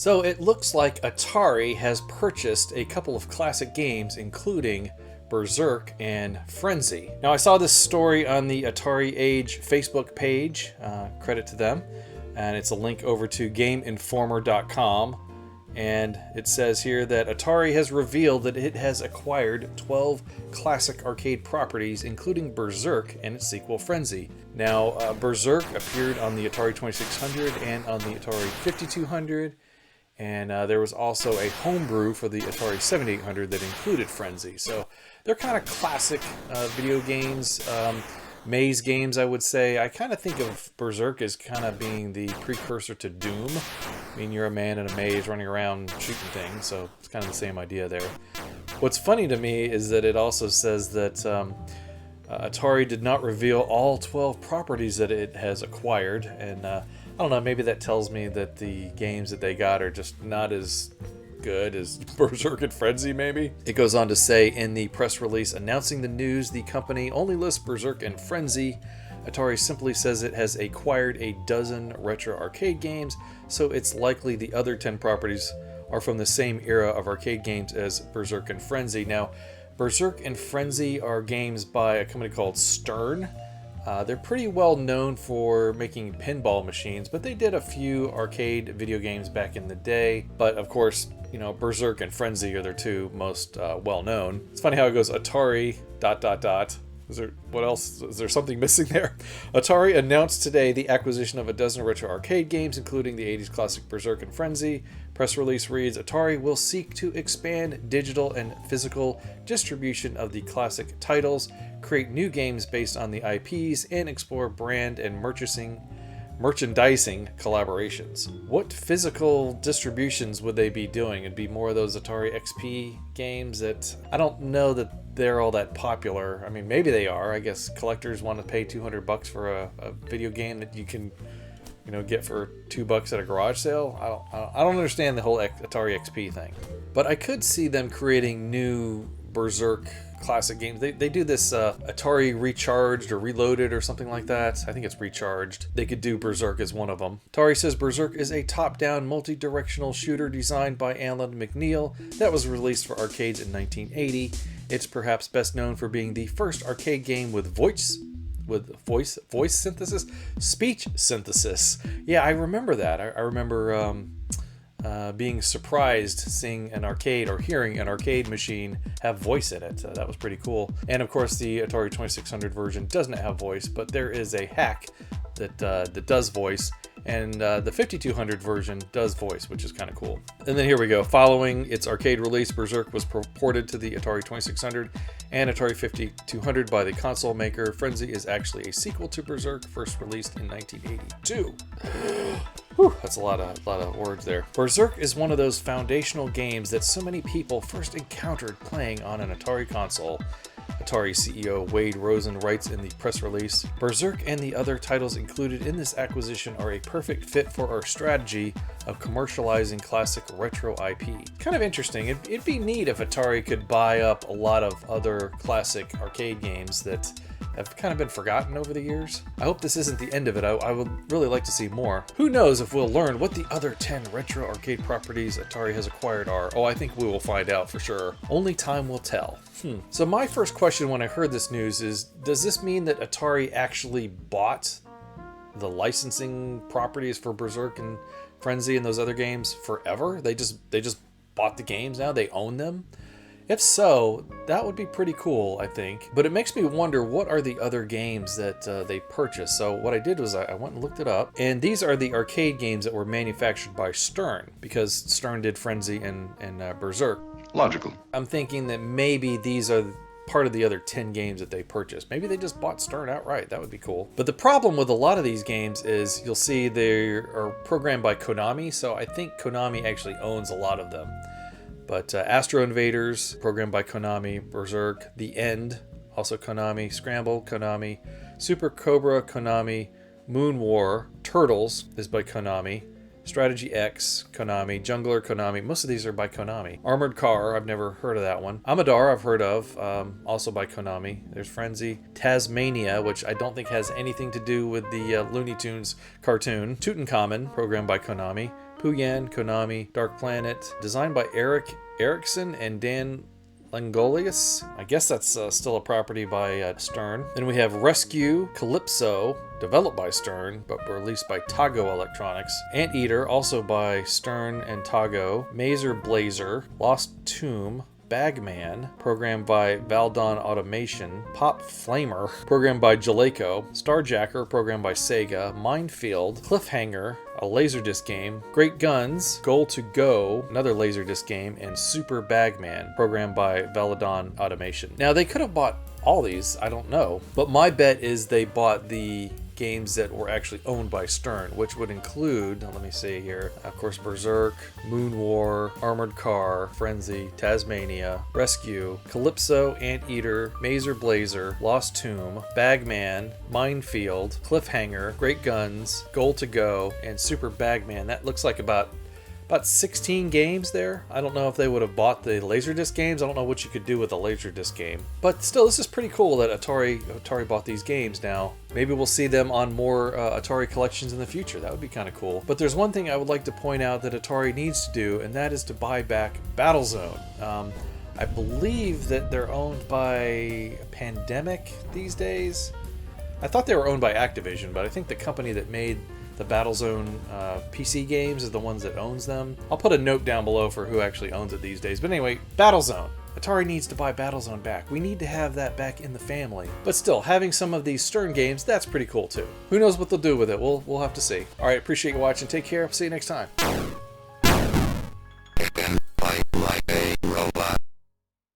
So it looks like Atari has purchased a couple of classic games, including Berzerk and Frenzy. Now, I saw this story on the Atari Age Facebook page, credit to them, and it's a link over to GameInformer.com. And it says here that Atari has revealed that it has acquired 12 classic arcade properties, including Berzerk and its sequel Frenzy. Now, Berzerk appeared on the Atari 2600 and on the Atari 5200, and there was also a homebrew for the Atari 7800 that included Frenzy. So they're kind of classic video games. Maze games, I would say. I kind of think of Berzerk as kind of being the precursor to Doom. I mean, you're a man in a maze running around shooting things, so it's kind of the same idea there. What's funny to me is that it also says that Atari did not reveal all 12 properties that it has acquired, and I don't know, maybe that tells me that the games that they got are just not as good as Berzerk and Frenzy, maybe. It goes on to say in the press release announcing the news, the company only lists Berzerk and Frenzy. Atari simply says it has acquired a dozen retro arcade games, so it's likely the other 10 properties are from the same era of arcade games as Berzerk and Frenzy. Now, Berzerk and Frenzy are games by a company called Stern. They're pretty well known for making pinball machines, but they did a few arcade video games back in the day. But of course, you know, Berzerk and Frenzy are their two most well known. It's funny how it goes Atari ... Is there, what else? Is there something missing there? Atari announced today the acquisition of a dozen retro arcade games, including the 80s classic Berzerk and Frenzy. Press release reads, Atari will seek to expand digital and physical distribution of the classic titles, create new games based on the IPs, and explore brand and merchandising collaborations. What physical distributions would they be doing? It'd be more of those Atari XP games that I don't know that they're all that popular. I mean, maybe they are. I guess collectors want to pay $200 for a video game that you can, you know, get for $2 at a garage sale. I don't understand the whole Atari XP thing. But I could see them creating new Berzerk classic games. They do this Atari Recharged or Reloaded or something like that. I think it's Recharged. They could do Berzerk as one of them. Atari says Berzerk is a top-down multi-directional shooter designed by Alan McNeil that was released for arcades in 1980. It's perhaps best known for being the first arcade game with voice synthesis, speech synthesis. Yeah, I remember that. I remember being surprised seeing an arcade or hearing an arcade machine have voice in it. That was pretty cool. And of course, the Atari 2600 version doesn't have voice, but there is a hack that does voice. And the 5200 version does voice, which is kind of cool. And then here we go. Following its arcade release, Berzerk was ported to the Atari 2600 and Atari 5200 by the console maker. Frenzy is actually a sequel to Berzerk, first released in 1982. Whew, that's a lot of words there. Berzerk is one of those foundational games that so many people first encountered playing on an Atari console. Atari CEO Wade Rosen writes in the press release, Berzerk and the other titles included in this acquisition are a perfect fit for our strategy of commercializing classic retro IP. Kind of interesting. It'd be neat if Atari could buy up a lot of other classic arcade games that have kind of been forgotten over the years. I hope this isn't the end of it. I would really like to see more. Who knows if we'll learn what the other 10 retro arcade properties Atari has acquired are. Oh, I think we will find out for sure. Only time will tell. So my first question when I heard this news is, does this mean that Atari actually bought the licensing properties for Berzerk and Frenzy and those other games forever? They just bought the games now? They own them? If so, that would be pretty cool, I think. But it makes me wonder, what are the other games that they purchased? So what I did was I went and looked it up. And these are the arcade games that were manufactured by Stern, because Stern did Frenzy and Berzerk. Logical. I'm thinking that maybe these are part of the other 10 games that they purchased. Maybe they just bought Stern outright. That would be cool. But the problem with a lot of these games is you'll see they are programmed by Konami. So I think Konami actually owns a lot of them. But Astro Invaders, programmed by Konami, Berzerk, The End, also Konami, Scramble, Konami, Super Cobra, Konami, Moon War, Turtles is by Konami, Strategy X, Konami, Jungler, Konami. Most of these are by Konami. Armored Car, I've never heard of that one. Amadar, I've heard of, also by Konami. There's Frenzy. Tasmania, which I don't think has anything to do with the Looney Tunes cartoon. Tutankhamun, programmed by Konami. Puyan, Konami, Dark Planet, designed by Eric Erickson and Dan Langolius. I guess that's still a property by Stern. Then we have Rescue, Calypso, developed by Stern, but released by Tago Electronics. Anteater, also by Stern and Tago. Mazer Blazer, Lost Tomb, Bagman, programmed by Valdon Automation. Pop Flamer, programmed by Jaleco. Starjacker, programmed by Sega. Minefield, Cliffhanger, a Laserdisc game. Great Guns, Goal to Go, another Laserdisc game. And Super Bagman, programmed by Valdon Automation. Now, they could have bought all these, I don't know, but my bet is they bought the games that were actually owned by Stern, which would include, let me see here, of course, Berzerk, Moon War, Armored Car, Frenzy, Tasmania, Rescue, Calypso, Anteater, Mazer Blazer, Lost Tomb, Bagman, Minefield, Cliffhanger, Great Guns, Goal to Go, and Super Bagman. That looks like about 16 games there. I don't know if they would have bought the Laserdisc games. I don't know what you could do with a Laserdisc game. But still, this is pretty cool that Atari bought these games now. Maybe we'll see them on more Atari collections in the future. That would be kind of cool. But there's one thing I would like to point out that Atari needs to do, and that is to buy back Battlezone. I believe that they're owned by Pandemic these days. I thought they were owned by Activision, but I think the company that made the Battlezone PC games is the ones that owns them. I'll put a note down below for who actually owns it these days. But anyway, Battlezone. Atari needs to buy Battlezone back. We need to have that back in the family. But still, having some of these Stern games, that's pretty cool too. Who knows what they'll do with it? We'll have to see. All right, appreciate you watching. Take care. See you next time.